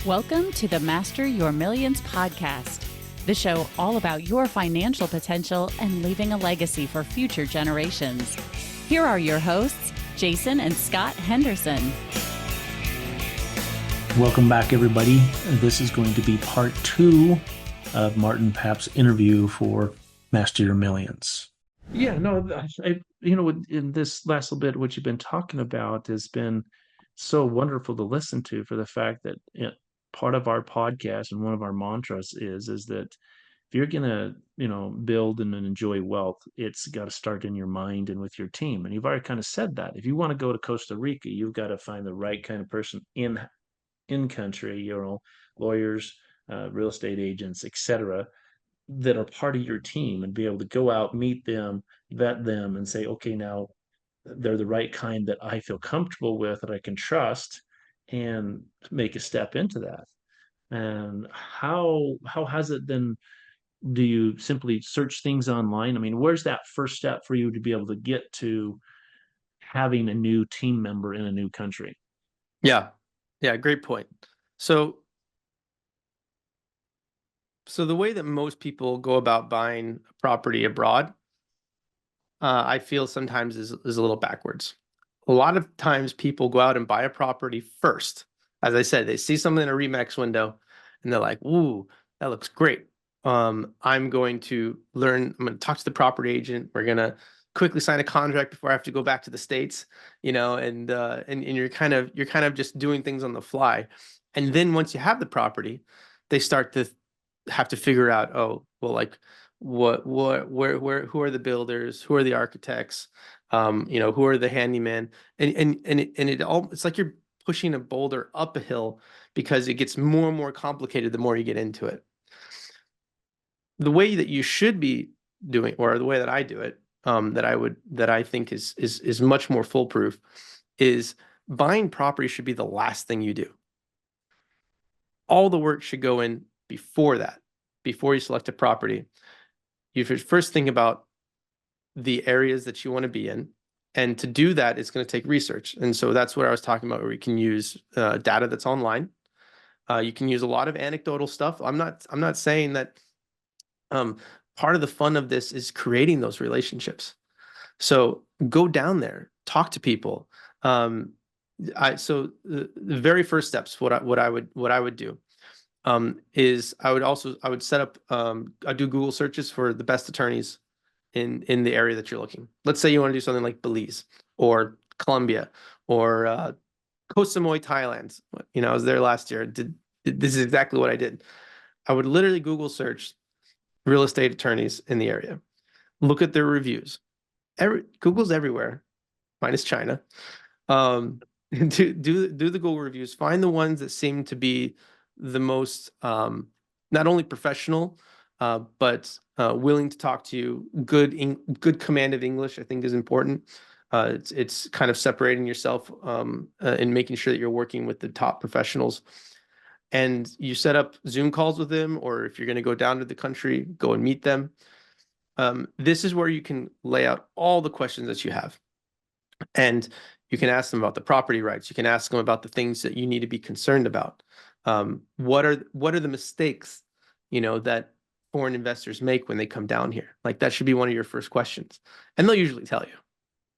Welcome to the Master Your Millions podcast, the show all about your financial potential and leaving a legacy for future generations. Here are your hosts, Jason and Scott Henderson. Welcome back, everybody. This is going to be part 2 of Martin Papp's interview for Master Your Millions. Yeah, no, in this last little bit, what you've been talking about has been so wonderful to listen to, for the fact that part of our podcast and one of our mantras is that if you're going to, build and enjoy wealth, it's got to start in your mind and with your team. And you've already kind of said that. If you want to go to Costa Rica, you've got to find the right kind of person in country, lawyers, real estate agents, etc., that are part of your team, and be able to go out, meet them, vet them, and say, okay, now they're the right kind that I feel comfortable with, that I can trust, and make a step into that. And how has it then? Do you simply search things online? I mean, where's that first step for you to be able to get to having a new team member in a new country? Yeah, great point. So the way that most people go about buying a property abroad, I feel sometimes is a little backwards. A lot of times people go out and buy a property first. As I said, they see something in a RE/MAX window and they're like, ooh, that looks great. I'm going to talk to the property agent. We're going to quickly sign a contract before I have to go back to the States, and you're kind of just doing things on the fly. And then once you have the property, they start to have to figure out, oh, well, like where who are the builders, who are the architects, who are the handyman, and it's like you're pushing a boulder up a hill, because it gets more and more complicated the more you get into it. The way that you should be doing, or the way that I do it, that I think is much more foolproof, is buying property should be the last thing you do. All the work should go in before that. Before you select a property, you should first think about the areas that you want to be in. And to do that, it's going to take research. And so that's what I was talking about, where we can use data that's online. You can use a lot of anecdotal stuff. I'm not saying that part of the fun of this is creating those relationships. So go down there, talk to people. So the very first steps, what I would do is I would set up, I do Google searches for the best attorneys in the area that you're looking. Let's say you want to do something like Belize or Colombia or Koh Samui, Thailand. I was there last year. This is exactly what I did. I would literally Google search real estate attorneys in the area, look at their reviews. Google's everywhere, minus China. Do the Google reviews, find the ones that seem to be the most not only professional, but willing to talk to you. Good command of English, I think, is important. It's kind of separating yourself and making sure that you're working with the top professionals. And you set up Zoom calls with them, or if you're going to go down to the country, go and meet them. This is where you can lay out all the questions that you have. And you can ask them about the property rights. You can ask them about the things that you need to be concerned about. What are the mistakes, that foreign investors make when they come down here? Like, that should be one of your first questions. And they'll usually tell you.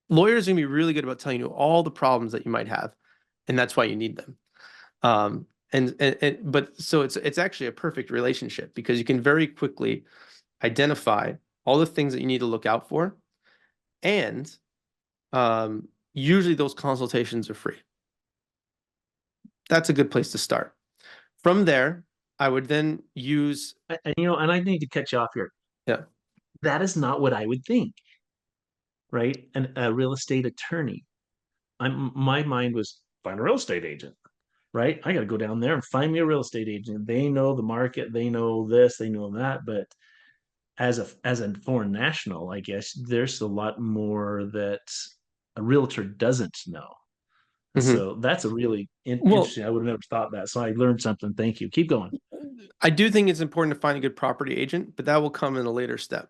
Lawyers are going to be really good about telling you all the problems that you might have, and that's why you need them. But so it's actually a perfect relationship, because you can very quickly identify all the things that you need to look out for, and usually those consultations are free. That's a good place to start. From there, I would then use... And I need to cut you off here. Yeah. That is not what I would think, right? A real estate attorney. My mind was, find a real estate agent, right? I got to go down there and find me a real estate agent. They know the market. They know this. They know that. But as a foreign national, I guess there's a lot more that a realtor doesn't know. Mm-hmm. So that's a really interesting. I would have never thought that. So I learned something. Thank you. Keep going. I do think it's important to find a good property agent, but that will come in a later step.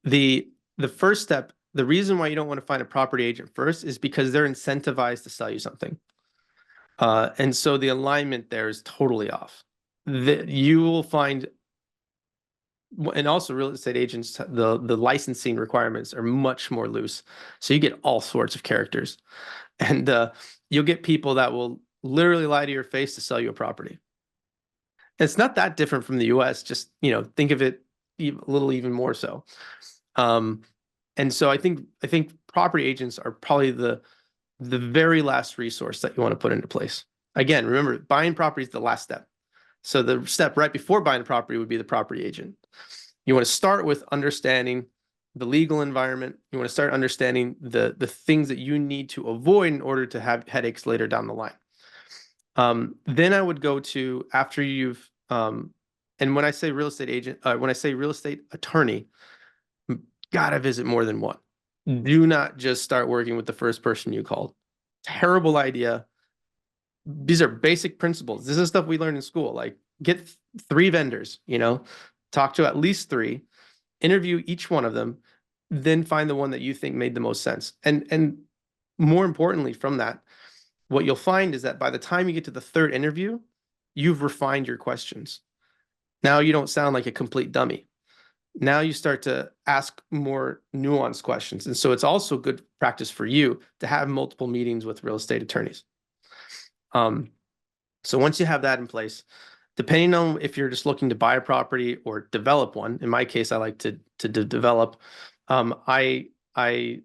The first step, the reason why you don't want to find a property agent first, is because they're incentivized to sell you something. And so the alignment there is totally off. You will find, and also real estate agents, the licensing requirements are much more loose. So you get all sorts of characters, and you'll get people that will literally lie to your face to sell you a property. It's not that different from the US, just, think of it a little even more so. And so I think property agents are probably the very last resource that you want to put into place. Again, remember, buying property is the last step. So the step right before buying the property would be the property agent. You want to start with understanding the legal environment. You want to start understanding the things that you need to avoid in order to have headaches later down the line. Then I would go to, after you've, and when I say real estate agent, when I say real estate attorney, gotta visit more than one. Do not just start working with the first person you called. Terrible idea. These are basic principles. This is stuff we learned in school. Like, get 3 vendors, talk to at least 3, interview each one of them, then find the one that you think made the most sense. And more importantly from that, what you'll find is that by the time you get to the 3rd interview, you've refined your questions. Now you don't sound like a complete dummy. Now you start to ask more nuanced questions. And so it's also good practice for you to have multiple meetings with real estate attorneys. So once you have that in place, depending on if you're just looking to buy a property or develop one, in my case, I like to develop. I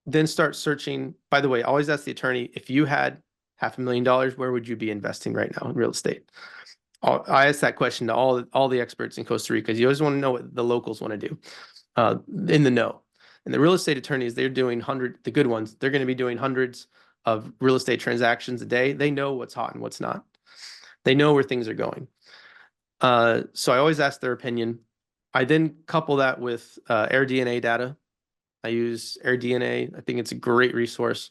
then start searching. By the way, I always ask the attorney, if you had $500,000, where would you be investing right now in real estate? I ask that question to all the experts in Costa Rica, because you always want to know what the locals want to do, in the know. And the real estate attorneys, they're doing the good ones, they're going to be doing hundreds of real estate transactions a day. They know what's hot and what's not. They know where things are going. So I always ask their opinion. I then couple that with AirDNA data. I use AirDNA. I think it's a great resource.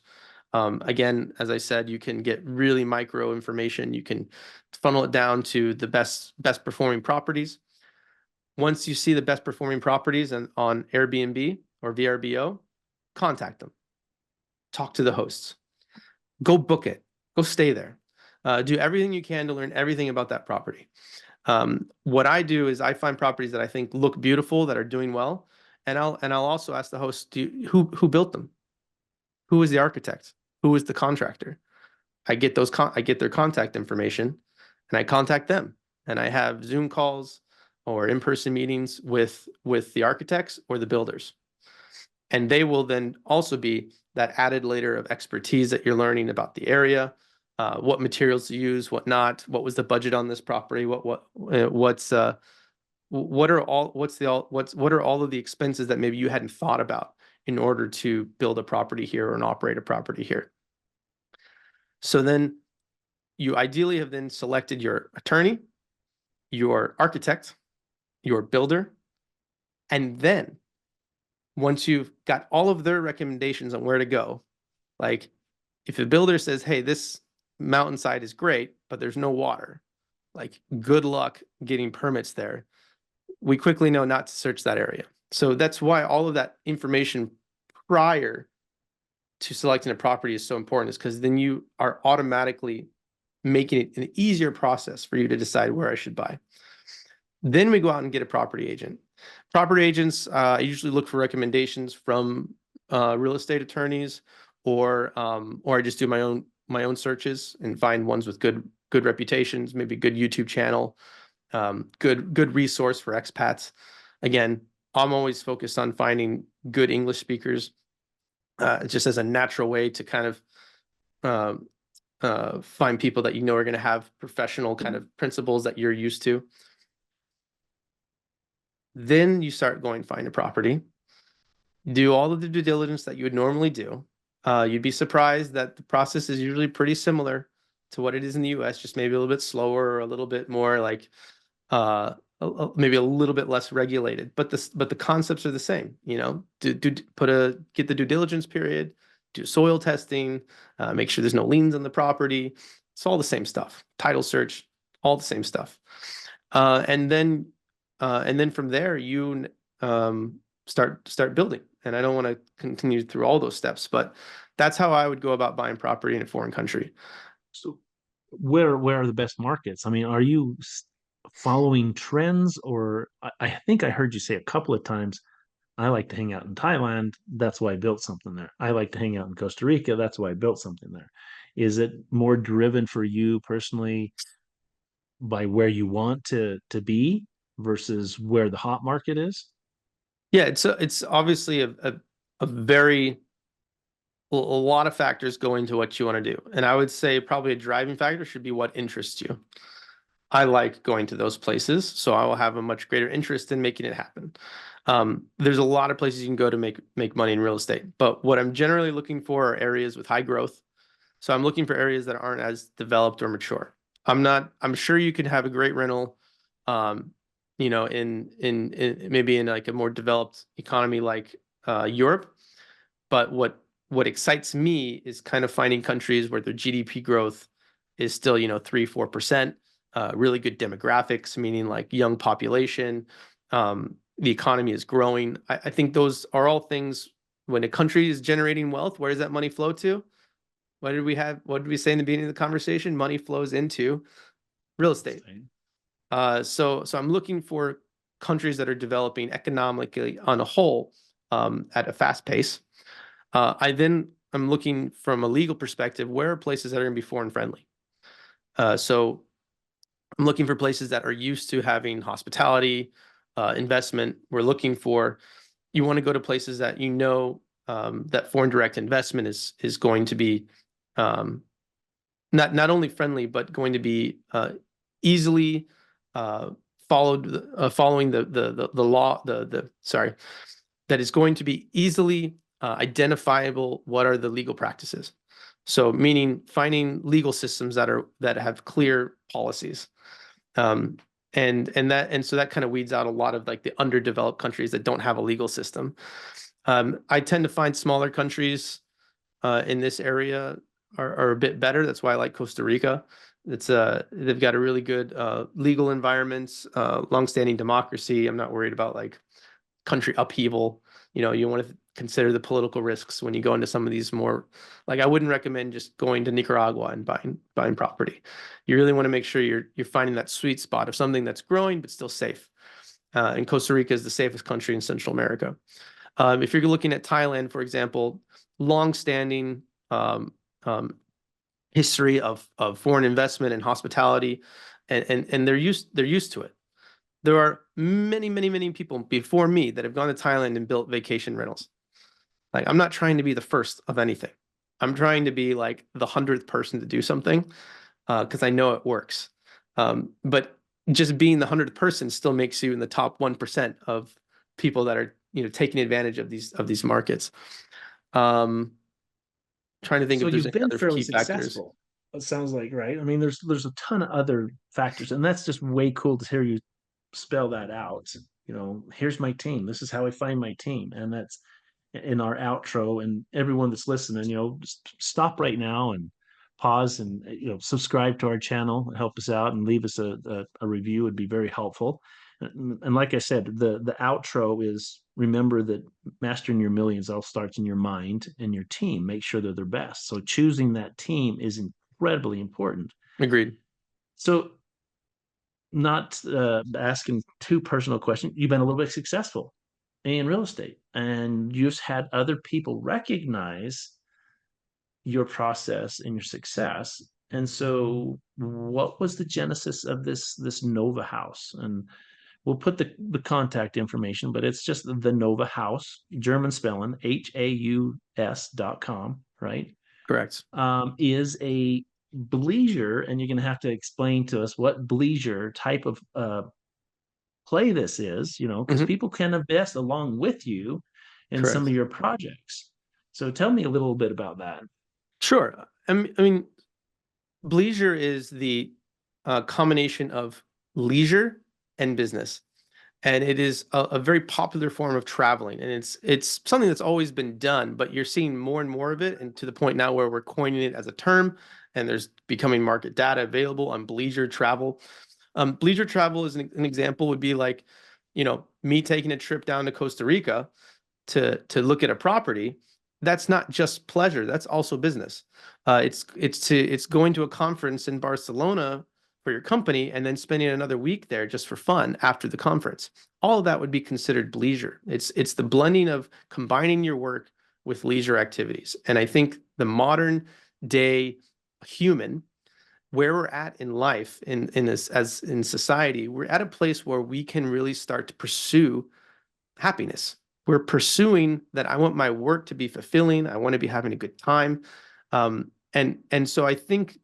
Again, as I said, you can get really micro information. You can funnel it down to the best performing properties. Once you see the best performing properties on Airbnb or VRBO, contact them. Talk to the hosts. Go book it. Go stay there. Do everything you can to learn everything about that property. What I do is I find properties that I think look beautiful, that are doing well, and I'll also ask the host, who built them? Who is the architect? Who is the contractor? I get their contact information, and I contact them, and I have Zoom calls or in-person meetings with the architects or the builders. And they will then also be that added layer of expertise that you're learning about the area, what materials to use, what not, what was the budget on this property, what are all of the expenses that maybe you hadn't thought about in order to build a property here or operate a property here. So then you ideally have then selected your attorney, your architect, your builder, and then once you've got all of their recommendations on where to go, like if the builder says, hey, this mountainside is great, but there's no water, like good luck getting permits there. We quickly know not to search that area. So that's why all of that information prior to selecting a property is so important, is because then you are automatically making it an easier process for you to decide where I should buy. Then we go out and get a property agent. Property agents, I usually look for recommendations from real estate attorneys, or I just do my own searches and find ones with good reputations, maybe good YouTube channel, good resource for expats. Again, I'm always focused on finding good English speakers, just as a natural way to kind of find people that you know are going to have professional kind of principles that you're used to. Then you start going find a property, do all of the due diligence that you would normally do. You'd be surprised that the process is usually pretty similar to what it is in the US, just maybe a little bit slower, or a little bit more like maybe a little bit less regulated, but the concepts are the same. Get the due diligence period, do soil testing, make sure there's no liens on the property. It's all the same stuff. Title search, all the same stuff. And then from there you start building. And I don't want to continue through all those steps, but that's how I would go about buying property in a foreign country. where are the best markets? I mean, are you following trends, or I think I heard you say a couple of times, I like to hang out in Thailand, that's why I built something there. I like to hang out in Costa Rica, that's why I built something there. Is it more driven for you personally by where you want to be versus where the hot market is? Yeah, it's obviously a very a lot of factors go into what you want to do. And I would say probably a driving factor should be what interests you. I like going to those places, so I will have a much greater interest in making it happen. There's a lot of places you can go to make money in real estate, but what I'm generally looking for are areas with high growth. So I'm looking for areas that aren't as developed or mature. I'm sure you could have a great rental, um, in maybe in like a more developed economy like Europe. But what excites me is kind of finding countries where their GDP growth is still, 3-4%, really good demographics, meaning like young population. The economy is growing. I think those are all things when a country is generating wealth, where does that money flow to? What did we say in the beginning of the conversation? Money flows into real estate. So I'm looking for countries that are developing economically on a whole, at a fast pace. I'm looking from a legal perspective, where are places that are going to be foreign friendly? So I'm looking for places that are used to having hospitality, investment. You want to go to places that that foreign direct investment is going to be not only friendly, but going to be easily following the law, sorry, that is going to be easily identifiable. What are the legal practices? So meaning finding legal systems that have clear policies. So that kind of weeds out a lot of like the underdeveloped countries that don't have a legal system. I tend to find smaller countries in this area are a bit better. That's why I like Costa Rica. They've got a really good legal environments, longstanding democracy. I'm not worried about like country upheaval. You want to consider the political risks when you go into some of these more, like I wouldn't recommend just going to Nicaragua and buying property. You really want to make sure you're finding that sweet spot of something that's growing but still safe. And Costa Rica is the safest country in Central America. If you're looking at Thailand, for example, long-standing history of foreign investment and hospitality, and they're used to it. There are many, many, many people before me that have gone to Thailand and built vacation rentals. Like, I'm not trying to be the first of anything. I'm trying to be like the 100th person to do something, because I know it works. But just being the 100th person still makes you in the top 1% of people that are, taking advantage of these markets. Trying to think So if there's you've any been other fairly key factors. successful. It sounds like, right? I mean, there's a ton of other factors, and that's just way cool to hear you spell that out. Here's my team. This is how I find my team, and that's in our outro. And everyone that's listening, just stop right now and pause and subscribe to our channel, help us out, and leave us a review. Would be very helpful. And like I said, the outro is, remember that mastering your millions all starts in your mind and your team. Make sure they're their best. So choosing that team is incredibly important. Agreed. So, not asking too personal question, you've been a little bit successful in real estate, and you've had other people recognize your process and your success. And so, what was the genesis of this Nova House? And we'll put the contact information, but it's just the Nova House, German spelling, HAUS.com, right? Correct. Is a Bleisure, and you're going to have to explain to us what Bleisure type of play this is, because people can invest along with you in some Correct. of your projects. So tell me a little bit about that. Sure. I mean, Bleisure is the combination of leisure and business, and it is a very popular form of traveling, and it's something that's always been done, but you're seeing more and more of it, and to the point now where we're coining it as a term, and there's becoming market data available on Bleisure travel. Bleisure travel is an example would be like, me taking a trip down to Costa Rica to look at a property. That's not just pleasure, that's also business. It's going to a conference in Barcelona for your company and then spending another week there just for fun after the conference. All of that would be considered bleisure. It's the blending of combining your work with leisure activities. And I think the modern day human, where we're at in life, in this, as in society, we're at a place where we can really start to pursue happiness. We're pursuing that. I want my work to be fulfilling. I want to be having a good time. And so I think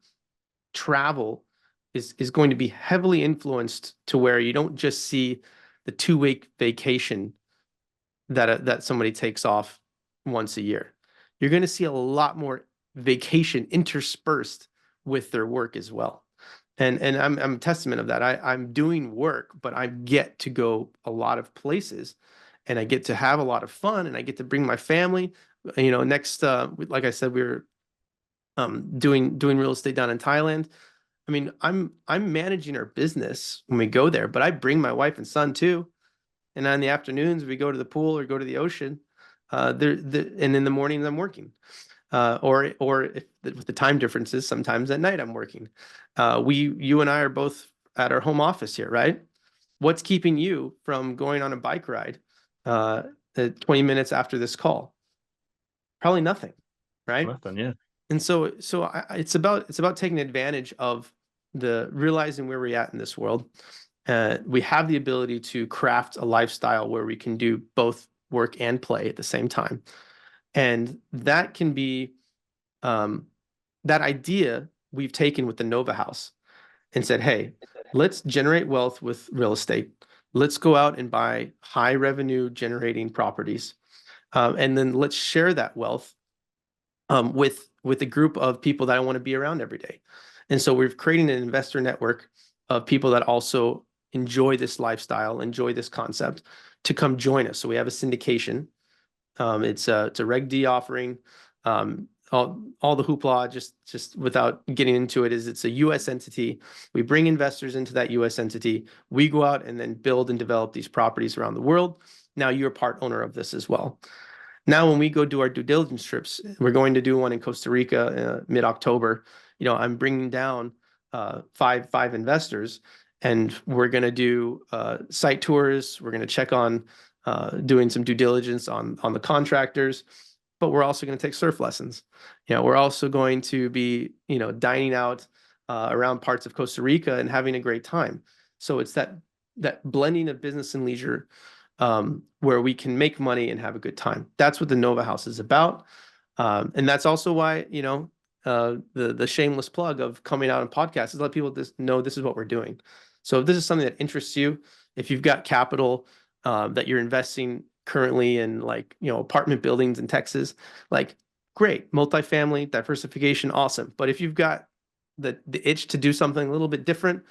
travel is going to be heavily influenced to where you don't just see the 2-week vacation that somebody takes off once a year. You're going to see a lot more vacation interspersed with their work as well. And I'm a testament of that. I'm doing work, but I get to go a lot of places, and I get to have a lot of fun, and I get to bring my family. Next, like I said, we were doing real estate down in Thailand. I mean, I'm managing our business when we go there, but I bring my wife and son too. And on the afternoons, we go to the pool or go to the ocean. And in the mornings, I'm working. Or if with the time differences, sometimes at night I'm working. You and I are both at our home office here, right? What's keeping you from going on a bike ride 20 minutes after this call? Probably nothing, right? Nothing, yeah. And so it's about taking advantage of the realizing where we're at in this world. We have the ability to craft a lifestyle where we can do both work and play at the same time. And that can be that idea we've taken with the Nova House and said, hey, let's generate wealth with real estate. Let's go out and buy high revenue generating properties. And then let's share that wealth with a group of people that I want to be around every day. And so we're creating an investor network of people that also enjoy this lifestyle, enjoy this concept, to come join us. So we have a syndication. It's a Reg D offering. All the hoopla, just without getting into it, is it's a U.S. entity. We bring investors into that U.S. entity. We go out and then build and develop these properties around the world. Now you're part owner of this as well. Now, when we go do our due diligence trips, we're going to do one in Costa Rica mid-October. I'm bringing down five investors, and we're going to do site tours. We're going to check on doing some due diligence on the contractors, but we're also going to take surf lessons. We're also going to be dining out around parts of Costa Rica and having a great time. So it's that blending of business and leisure, where we can make money and have a good time. That's what the Nova House is about. And that's also why, the shameless plug of coming out on podcasts is let people know this is what we're doing. So if this is something that interests you, if you've got capital that you're investing currently in, apartment buildings in Texas, great, multifamily, diversification, awesome. But if you've got the itch to do something a little bit different,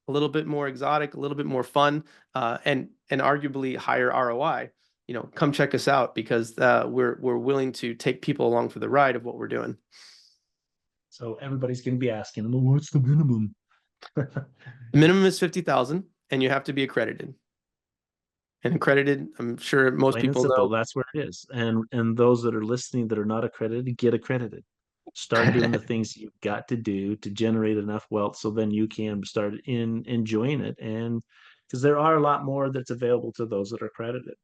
a little bit more exotic, a little bit more fun, and arguably higher ROI, come check us out, because we're willing to take people along for the ride of what we're doing. So everybody's going to be asking, well, what's the minimum? The minimum is 50,000, and you have to be accredited. And accredited, I'm sure most Plain and people simple, know. that's where it is. And those that are listening that are not accredited, get accredited. Start doing the things you've got to do to generate enough wealth, so then you can start enjoying it. And because there are a lot more that's available to those that are accredited.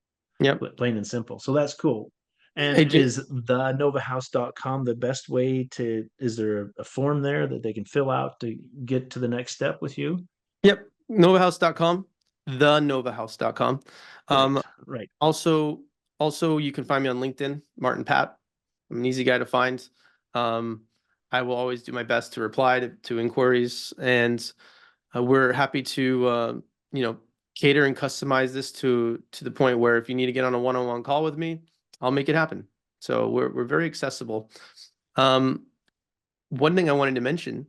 Yep. Plain and simple. So that's cool. And is the novahouse.com the best way is there a form there that they can fill out to get to the next step with you? Yep. Novahouse.com, thenovahouse.com. Right. Also, you can find me on LinkedIn, Martin Papp. I'm an easy guy to find. I will always do my best to reply to inquiries, and we're happy to cater and customize this to the point where if you need to get on a one-on-one call with me, I'll make it happen. So we're very accessible. One thing I wanted to mention,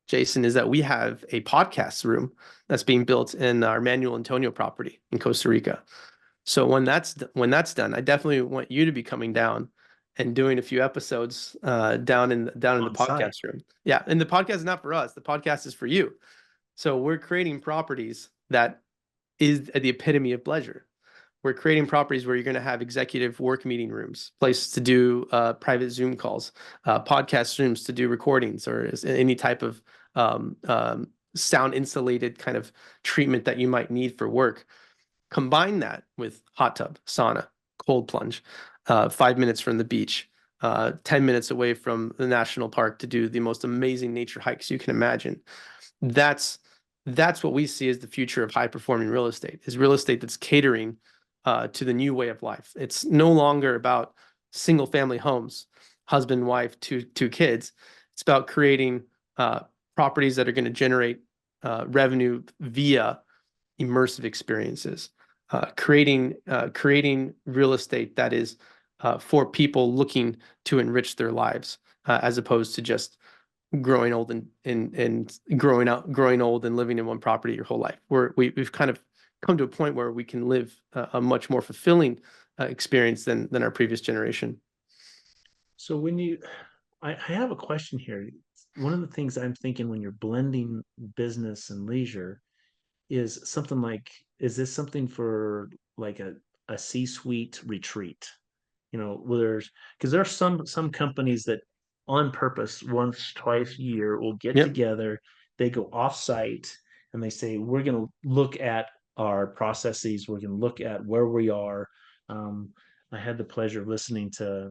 Jason, is that we have a podcast room that's being built in our Manuel Antonio property in Costa Rica. So when that's done, I definitely want you to be coming down and doing a few episodes down in the podcast room. Yeah, and the podcast is not for us. The podcast is for you. So we're creating properties that is the epitome of Bleisure. We're creating properties where you're going to have executive work meeting rooms, places to do private Zoom calls, podcast rooms to do recordings, or any type of sound insulated kind of treatment that you might need for work. Combine that with hot tub, sauna, cold plunge, 5 minutes from the beach, 10 minutes away from the national park to do the most amazing nature hikes you can imagine. That's what we see as the future of high performing real estate, is real estate that's catering to the new way of life. It's no longer about single family homes, husband, wife, two kids. It's about creating properties that are going to generate revenue via immersive experiences, creating real estate that is for people looking to enrich their lives, as opposed to just growing old and growing old and living in one property your whole life. We've kind of come to a point where we can live a much more fulfilling experience than our previous generation. So I have a question here. One of the things I'm thinking when you're blending business and leisure is something like, is this something for like a C-suite retreat? Because there are some companies that on purpose once, twice a year will get Yep. together, they go off-site and they say, we're going to look at our processes, we're going to look at where we are. I had the pleasure of listening to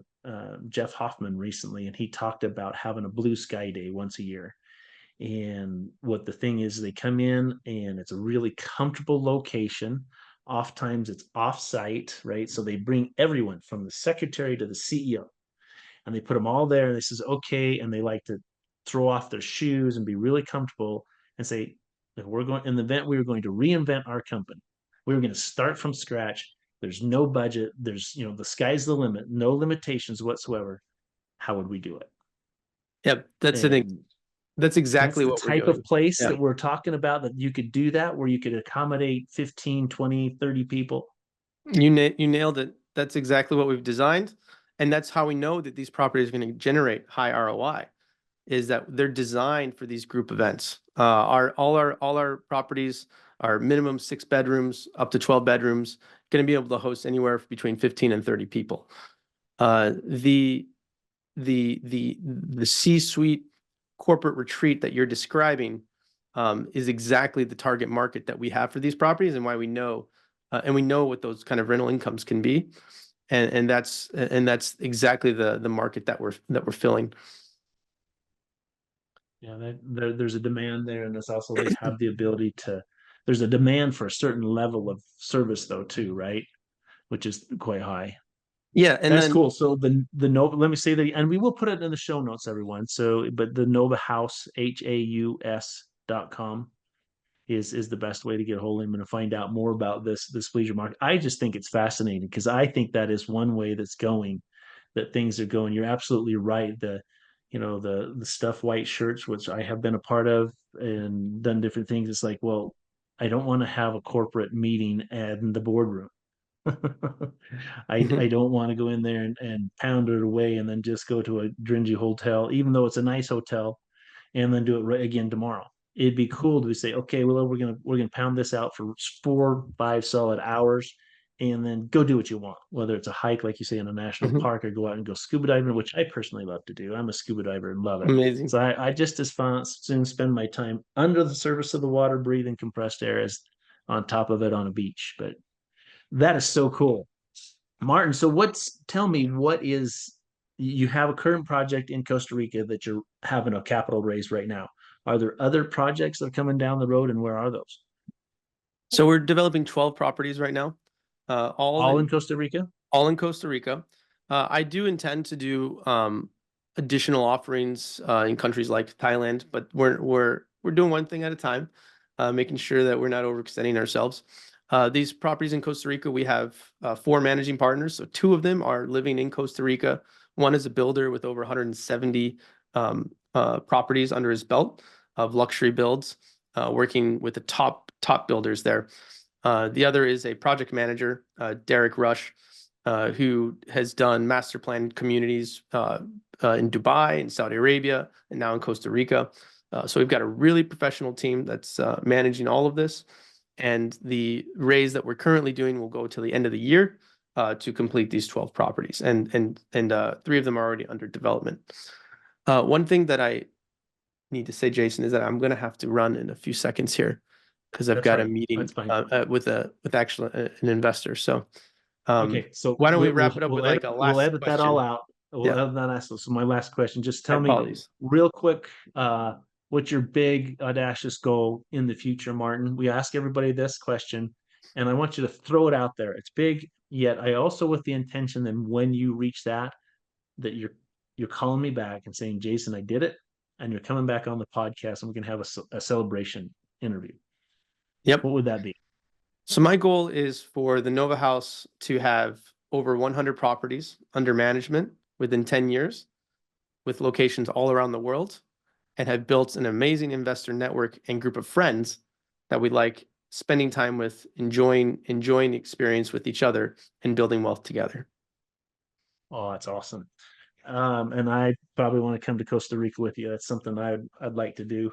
Jeff Hoffman recently, and he talked about having a blue sky day once a year. And what the thing is, they come in and it's a really comfortable location. Oftentimes it's off-site, right? So they bring everyone from the secretary to the CEO, and they put them all there. And they says, okay, and they like to throw off their shoes and be really comfortable and say, we're going in the event we were going to reinvent our company. We were going to start from scratch. There's no budget. There's, the sky's the limit, no limitations whatsoever. How would we do it? Yep, that's exactly what we're doing. Type of place that we're talking about, that you could do that, where you could accommodate 15, 20, 30 people. You nailed it. That's exactly what we've designed. And that's how we know that these properties are going to generate high ROI, is that they're designed for these group events. All our properties are minimum 6 bedrooms up to 12 bedrooms, going to be able to host anywhere between 15 and 30 people. The C-suite corporate retreat that you're describing is exactly the target market that we have for these properties, and why we know what those kind of rental incomes can be, and that's exactly the market that we're filling. Yeah, there's a demand there, and there's also, they have the ability to. There's a demand for a certain level of service, though, too, right? Which is quite high. Yeah, and that's then, cool. So the Nova, let me say that, and we will put it in the show notes, everyone. So, but the Nova House, HAUS.com is the best way to get a hold of him and to find out more about this bleisure market. I just think it's fascinating, because I think that is one way that things are going. You're absolutely right. The stuff white shirts, which I have been a part of and done different things. It's like, well, I don't want to have a corporate meeting in the boardroom. I don't want to go in there and pound it away and then just go to a dingy hotel, even though it's a nice hotel, and then do it right again tomorrow. It'd be cool to say, okay, well, we're gonna pound this out for 4-5 solid hours, and then go do what you want, whether it's a hike, like you say, in a national park, or go out and go scuba diving, which I personally love to do. I'm a scuba diver and love it. Amazing. So I just as soon spend my time under the surface of the water, breathing compressed air, as on top of it on a beach. But that is so cool. Martin, so tell me, you have a current project in Costa Rica that you're having a capital raise right now. Are there other projects that are coming down the road, and where are those? So we're developing 12 properties right now. All in Costa Rica? All in Costa Rica. I do intend to do additional offerings in countries like Thailand, but we're doing one thing at a time, making sure that we're not overextending ourselves. These properties in Costa Rica, we have 4 managing partners. So 2 of them are living in Costa Rica. One is a builder with over 170 properties under his belt of luxury builds, working with the top builders there. The other is a project manager, Derek Rush, who has done master plan communities in Dubai, in Saudi Arabia, and now in Costa Rica. So we've got a really professional team that's managing all of this. And the raise that we're currently doing will go till the end of the year to complete these 12 properties. And 3 of them are already under development. One thing that I need to say, Jason, is that I'm going to have to run in a few seconds here because I've got a meeting with actually an investor. So okay, so why don't we wrap it up with like a last we'll edit question. that all out. We'll edit that out. So my last question, just tell me Apologies. real quick, what's your big audacious goal in the future, Martin? We ask everybody this question, and I want you to throw it out there. It's big, yet I also with the intention that when you reach that you're calling me back and saying, Jason, I did it, and you're coming back on the podcast, and we can have a celebration interview. Yep. What would that be? So my goal is for the Nova House to have over 100 properties under management within 10 years with locations all around the world, and have built an amazing investor network and group of friends that we like spending time with, enjoying the experience with each other and building wealth together. Oh, that's awesome. And I probably want to come to Costa Rica with you. That's something I'd like to do.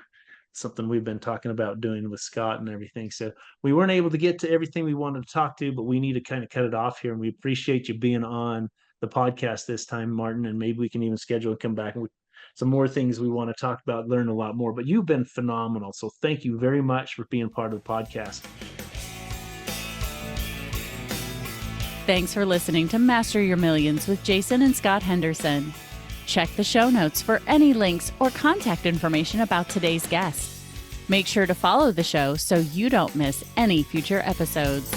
Something we've been talking about doing with Scott and everything. So we weren't able to get to everything we wanted to talk to, but we need to kind of cut it off here. And we appreciate you being on the podcast this time, Martin. And maybe we can even schedule and come back and some more things we want to talk about, learn a lot more. But you've been phenomenal. So thank you very much for being part of the podcast. Thanks for listening to Master Your Millions with Jason and Scott Henderson. Check the show notes for any links or contact information about today's guest. Make sure to follow the show so you don't miss any future episodes.